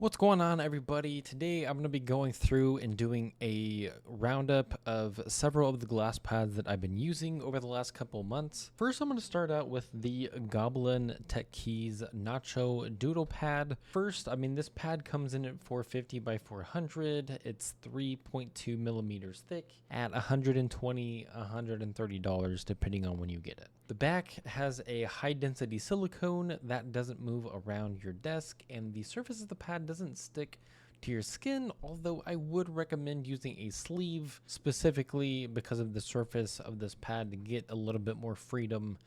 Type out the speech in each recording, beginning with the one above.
What's going on, everybody? Today I'm going to be going through and doing a roundup of several of the glass pads that I've been using over the last couple months. First, I'm going to start out with the GoblinTechkeys Nacho Doodle pad. First, this pad comes in at 450 by 400. It's 3.2 millimeters thick at $120, $130 depending on when you get it. The back has a high density silicone that doesn't move around your desk, and the surface of the pad doesn't stick to your skin, although I would recommend using a sleeve specifically because of the surface of this pad to get a little bit more freedom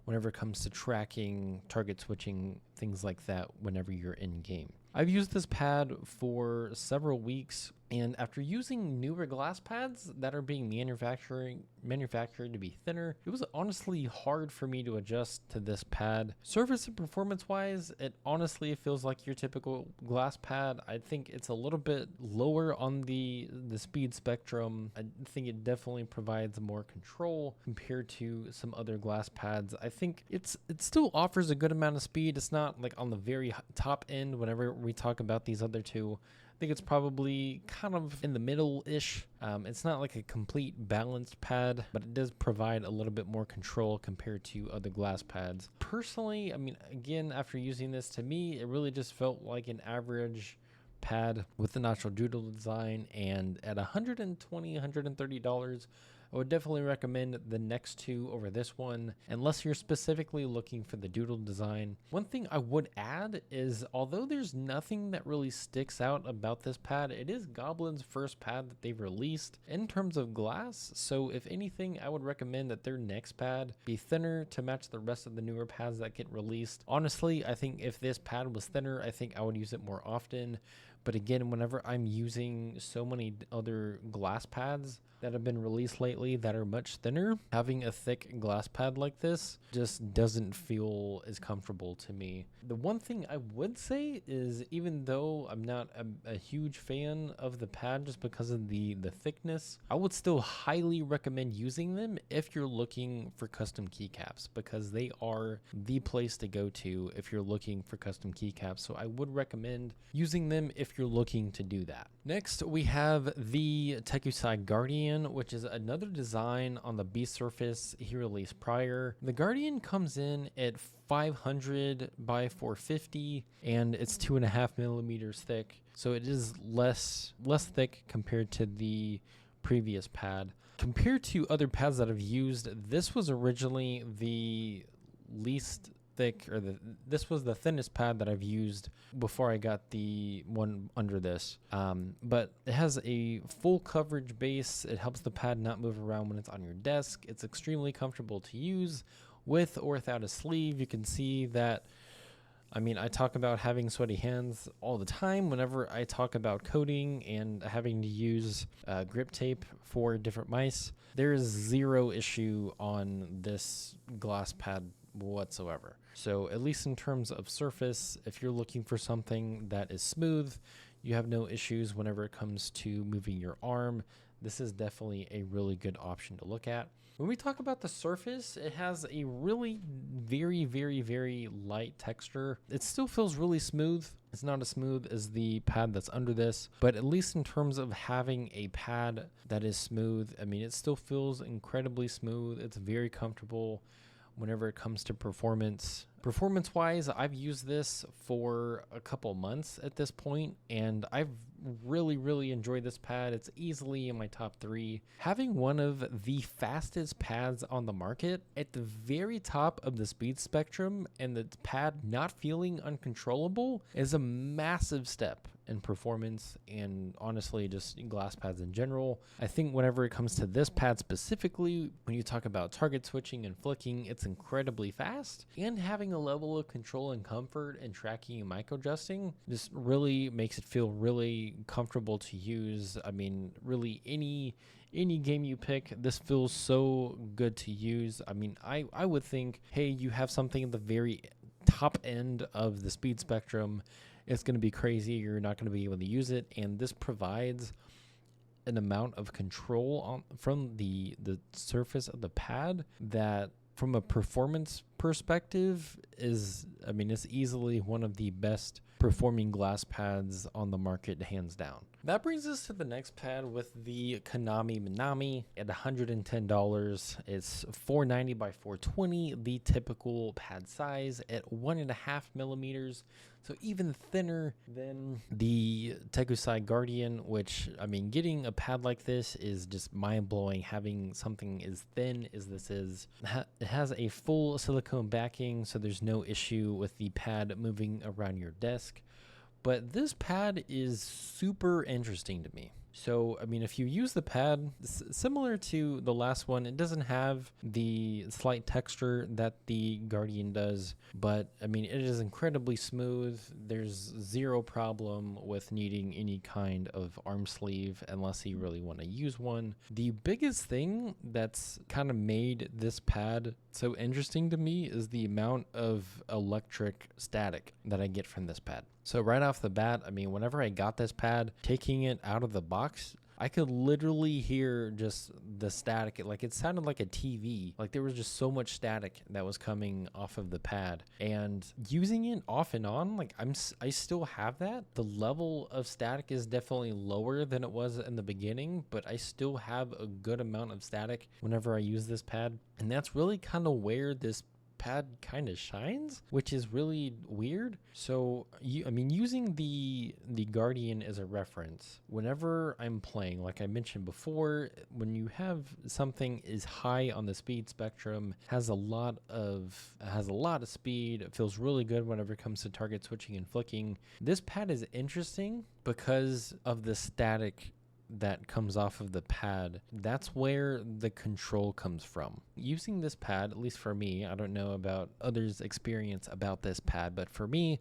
whenever it comes to tracking, target switching, things like that whenever you're in game. I've used this pad for several weeks, and after using newer glass pads that are being manufactured to be thinner, it was honestly hard for me to adjust to this pad. Surface and performance wise, it honestly feels like your typical glass pad. I think it's a little bit lower on the speed spectrum. I think it definitely provides more control compared to some other glass pads. I think it still offers a good amount of speed. It's not like on the very top end whenever we talk about these other two. I think it's probably kind of in the middle-ish. It's not like a complete balanced pad, but it does provide a little bit more control compared to other glass pads. Personally, again, after using this, to me, it really just felt like an average pad with the Nacho Doodle design, and at $120, $130, I would definitely recommend the next two over this one, unless you're specifically looking for the doodle design. One thing I would add is, although there's nothing that really sticks out about this pad, it is Goblin's first pad that they've released in terms of glass, so if anything, I would recommend that their next pad be thinner to match the rest of the newer pads that get released. Honestly, I think if this pad was thinner, I think I would use it more often. But again, whenever I'm using so many other glass pads that have been released lately that are much thinner, having a thick glass pad like this just doesn't feel as comfortable to me. The one thing I would say is, even though I'm not a huge fan of the pad just because of the thickness, I would still highly recommend using them if you're looking for custom keycaps, because they are the place to go to if you're looking for custom keycaps. So I would recommend using them if you're looking to do that. Next, we have the Tekkusai Guardian, which is another design on the B surface he released prior. The Guardian comes in at 500 by 450, and it's 2.5 millimeters thick, so it is less thick compared to the previous pad. Compared to other pads that I've used, this was originally the least thick, or this was the thinnest pad that I've used before I got the one under this. But it has a full coverage base. It helps the pad not move around when it's on your desk. It's extremely comfortable to use with or without a sleeve. You can see that I talk about having sweaty hands all the time whenever I talk about coding and having to use grip tape for different mice. There is zero issue on this glass pad whatsoever. So at least in terms of surface, if you're looking for something that is smooth, you have no issues whenever it comes to moving your arm. This is definitely a really good option to look at. When we talk about the surface, it has a really very, very, very light texture. It still feels really smooth. It's not as smooth as the pad that's under this, but at least in terms of having a pad that is smooth, it still feels incredibly smooth. It's very comfortable whenever it comes to performance. Performance-wise, I've used this for a couple months at this point, and I've really, really enjoyed this pad. It's easily in my top 3. Having one of the fastest pads on the market at the very top of the speed spectrum, and the pad not feeling uncontrollable, is a massive step in performance, and honestly just in glass pads in general. I think whenever it comes to this pad specifically, when you talk about target switching and flicking, it's incredibly fast, and having a level of control and comfort and tracking and micro adjusting just really makes it feel really comfortable to use. Really any game you pick, this feels so good to use. I would think, hey, you have something at the very top end of the speed spectrum, it's going to be crazy, you're not going to be able to use it, and this provides an amount of control from the surface of the pad that, from a performance perspective, is it's easily one of the best performing glass pads on the market, hands down. That brings us to the next pad with the Kanami Minami at $110. It's 490 by 420, the typical pad size at 1.5 millimeters. So even thinner than the Tekkusai Guardian, which, I mean, getting a pad like this is just mind-blowing. Having something as thin as this is. It has a full silicone backing, so there's no issue with the pad moving around your desk. But this pad is super interesting to me. So, I mean, if you use the pad, similar to the last one, it doesn't have the slight texture that the Guardian does, but I mean, it is incredibly smooth. There's zero problem with needing any kind of arm sleeve unless you really want to use one. The biggest thing that's kind of made this pad so interesting to me is the amount of electric static that I get from this pad. So right off the bat, I mean, whenever I got this pad, taking it out of the box, I could literally hear just the static. Like, it sounded like a TV. Like, there was just so much static that was coming off of the pad. And using it off and on, like, I still have that. The level of static is definitely lower than it was in the beginning, but I still have a good amount of static whenever I use this pad. And that's really kind of where this pad kind of shines, which is really weird. So I mean, using the Guardian as a reference, whenever I'm playing, like I mentioned before, when you have something is high on the speed spectrum, has a lot of speed, it feels really good whenever it comes to target switching and flicking. This pad is interesting because of the static that comes off of the pad. That's where the control comes from. Using this pad, at least for me, I don't know about others' experience about this pad, but for me,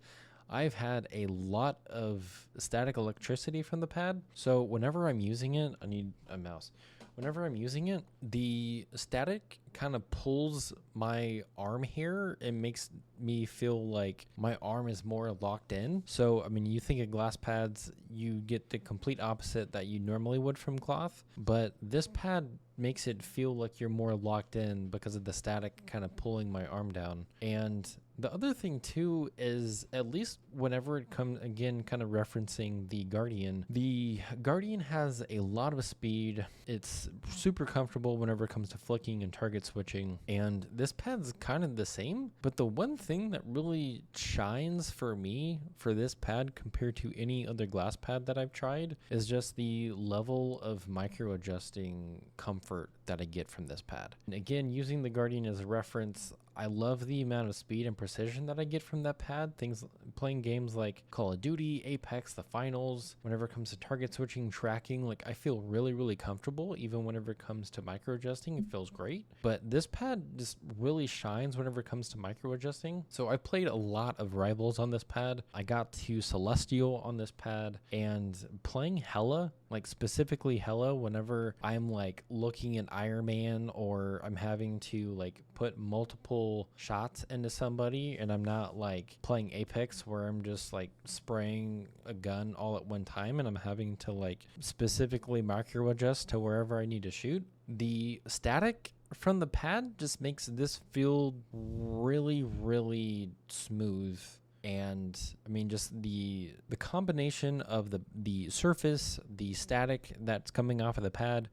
I've had a lot of static electricity from the pad. So whenever I'm using it, I need a mouse. Whenever I'm using it, the static kind of pulls my arm here and makes me feel like my arm is more locked in. So, I mean, you think of glass pads, you get the complete opposite that you normally would from cloth, but this pad makes it feel like you're more locked in because of the static kind of pulling my arm down. And the other thing too is, at least whenever it comes, again, kind of referencing the Guardian has a lot of speed. It's super comfortable whenever it comes to flicking and target switching, and this pad's kind of the same. But the one thing that really shines for me for this pad compared to any other glass pad that I've tried is just the level of micro adjusting comfort that I get from this pad. And again, using the Guardian as a reference, I love the amount of speed and precision that I get from that pad. Things playing games like Call of Duty, Apex, the finals, whenever it comes to target switching, tracking, like I feel really, really comfortable. Even whenever it comes to micro adjusting, it feels great. But this pad just really shines whenever it comes to micro adjusting. So I played a lot of Rivals on this pad. I got to Celestial on this pad, and playing Hella, like specifically Hella, whenever I'm like looking at Iron Man or I'm having to like put multiple shots into somebody, and I'm not like playing Apex where I'm just like spraying a gun all at one time and I'm having to like specifically micro adjust to wherever I need to shoot. The static from the pad just makes this feel really, really smooth. And I mean, just the combination of the surface, the static that's coming off of the pad,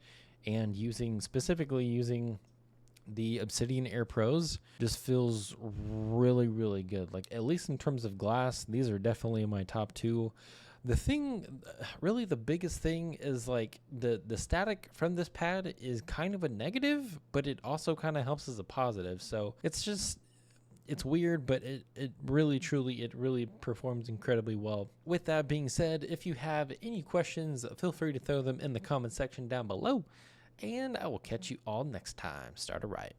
and specifically using the Obsidian Air Pros just feels really, really good. Like, at least in terms of glass, these are definitely in my top two. The thing, really the biggest thing is like the static from this pad is kind of a negative, but it also kind of helps as a positive. So it's weird, but it really, truly, it really performs incredibly well. With that being said, if you have any questions, feel free to throw them in the comment section down below, and I will catch you all next time. Start a riot.